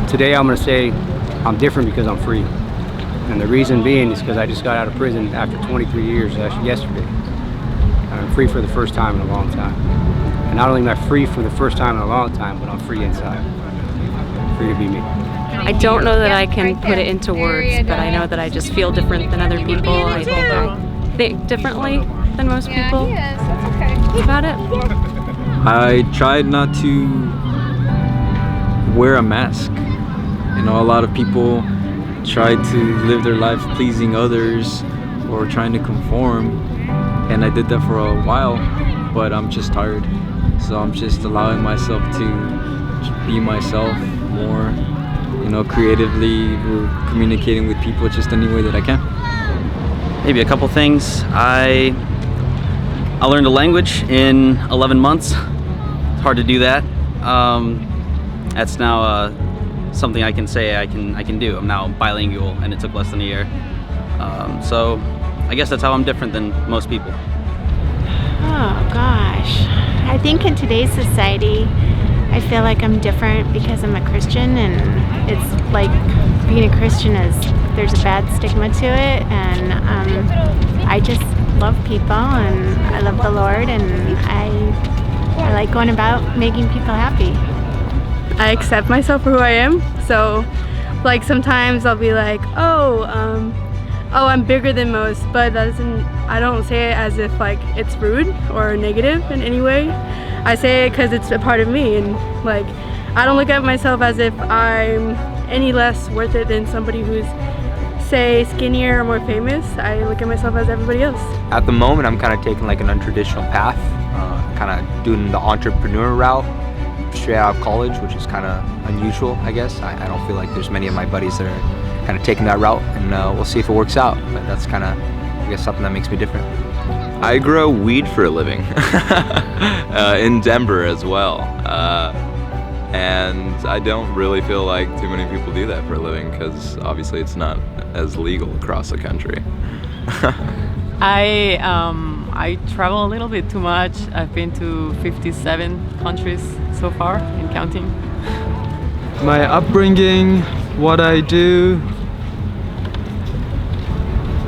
Today I'm going to say I'm different because I'm free. And the reason being is because I just got out of prison after 23 years yesterday. I'm free for the first time in a long time. And not only am I free for the first time in a long time, but I'm free inside. Free to be me. I don't know that I can put it into words, but I know that I just feel different than other people. I think differently than most people. That's about it. I tried not to wear a mask. You know, a lot of people try to live their life pleasing others or trying to conform, and I did that for a while, but I'm just tired. So I'm just allowing myself to be myself more, you know, creatively, communicating with people just any way that I can. Maybe a couple things. I learned a language in 11 months. It's hard to do that. That's now something I can say I can do. I'm now bilingual, and it took less than a year. So I guess that's how I'm different than most people. Oh gosh, I think in today's society I feel like I'm different because I'm a Christian, and it's like being a Christian there's a bad stigma to it, and I just love people, and I love the Lord, and I like going about making people happy. I accept myself for who I am, so like sometimes I'll be like, oh I'm bigger than most, but I don't say it as if like it's rude or negative in any way. I say it because it's a part of me, and like I don't look at myself as if I'm any less worth it than somebody who's, say, skinnier or more famous. I look at myself as everybody else. At the moment, I'm kind of taking like an untraditional path, kind of doing the entrepreneur route straight out of college, which is kind of unusual, I guess. I don't feel like there's many of my buddies that are kind of taking that route, and we'll see if it works out. But that's kind of, I guess, something that makes me different. I grow weed for a living in Denver as well, and I don't really feel like too many people do that for a living because obviously it's not as legal across the country. I travel a little bit too much. I've been to 57 countries so far and counting. My upbringing, what I do,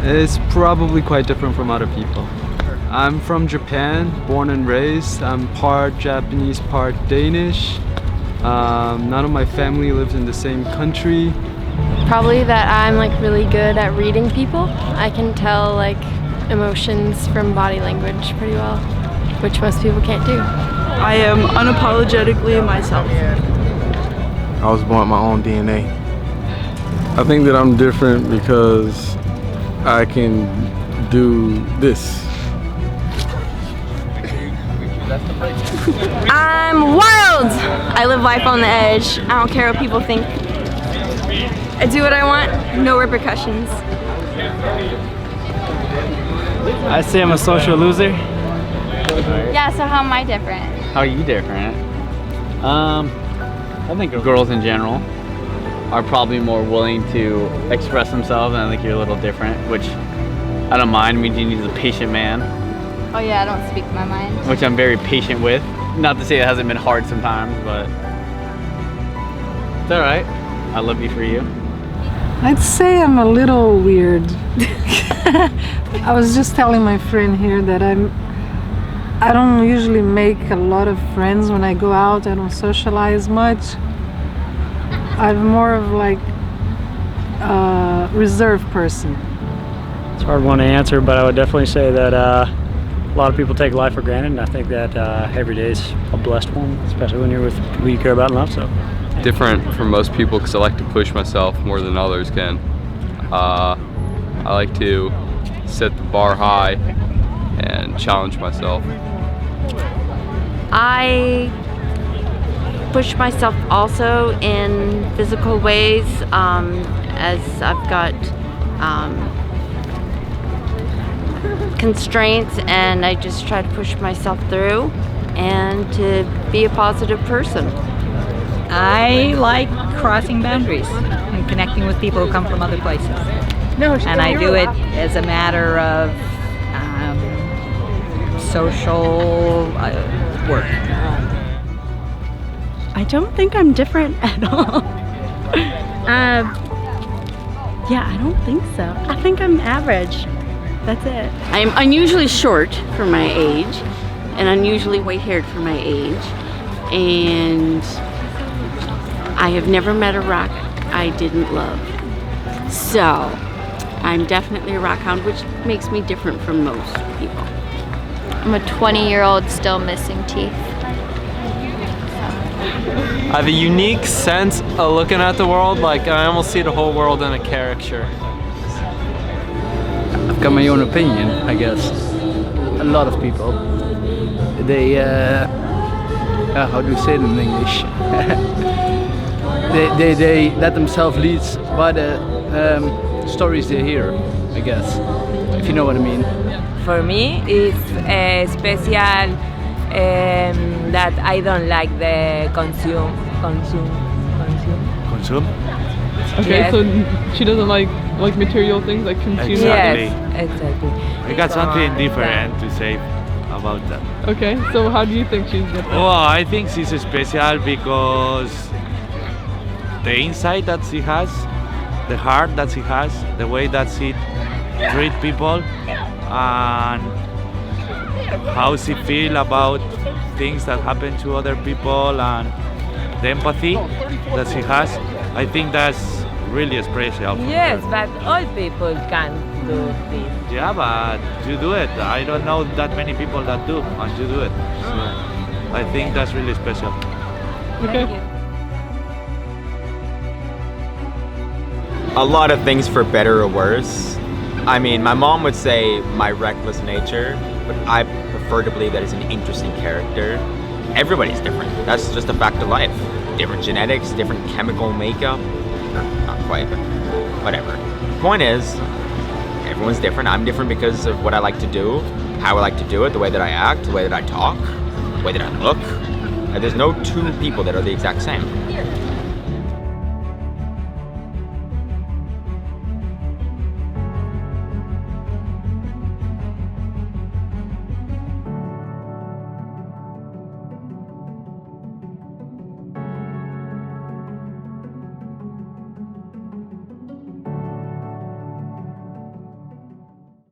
is probably quite different from other people. I'm from Japan, born and raised. I'm part Japanese, part Danish. None of my family lives in the same country. Probably that I'm like really good at reading people. I can tell like emotions from body language pretty well, which most people can't do. I am unapologetically myself. I was born with my own DNA. I think that I'm different because I can do this. I'm wild! I live life on the edge. I don't care what people think. I do what I want, no repercussions. I say I'm a social loser. Yeah, so how am I different? How are you different? I think girls in general are probably more willing to express themselves, and I think you're a little different, which I don't mind. I mean, Jeannie's a patient man. Oh yeah, I don't speak my mind. Which I'm very patient with. Not to say it hasn't been hard sometimes, but it's alright. I love you for you. I'd say I'm a little weird. I was just telling my friend here that I don't usually make a lot of friends when I go out. I don't socialize much. I'm more of like a reserved person. It's a hard one to answer, but I would definitely say that a lot of people take life for granted, and I think that every day is a blessed one, especially when you're with people you care about and love. So different from most people because I like to push myself more than others can. I like to set the bar high and challenge myself. I push myself also in physical ways, as I've got constraints, and I just try to push myself through and to be a positive person. I like crossing boundaries and connecting with people who come from other places. And I do it as a matter of social work. I don't think I'm different at all. Yeah, I don't think so. I think I'm average. That's it. I'm unusually short for my age and unusually white-haired for my age. And I have never met a rock I didn't love. So I'm definitely a rock hound, which makes me different from most people. I'm a 20-year-old still missing teeth. I have a unique sense of looking at the world, like I almost see the whole world in a caricature. I've got my own opinion, I guess. A lot of people, they, how do you say it in English? they let themselves lead by the stories they hear, I guess, if you know what I mean. For me, it's special that I don't like the consume. Okay, Yes. so she doesn't like material things, like consumer. Yes, exactly. I got something different to say about that. Okay, so how do you think she's different? Well, I think she's special because the insight that she has, the heart that she has, the way that she treats people, and how she feel about things that happen to other people, and the empathy that she has. I think that's really special. Yes, but all people can do this. Yeah, but you do it. I don't know that many people that do, and you do it. So I think that's really special. Okay. A lot of things for better or worse. I mean, my mom would say my reckless nature, but I prefer to believe that it's an interesting character. Everybody's different. That's just a fact of life. Different genetics, different chemical makeup. Not quite, but whatever. Point is, everyone's different. I'm different because of what I like to do, how I like to do it, the way that I act, the way that I talk, the way that I look. There's no two people that are the exact same.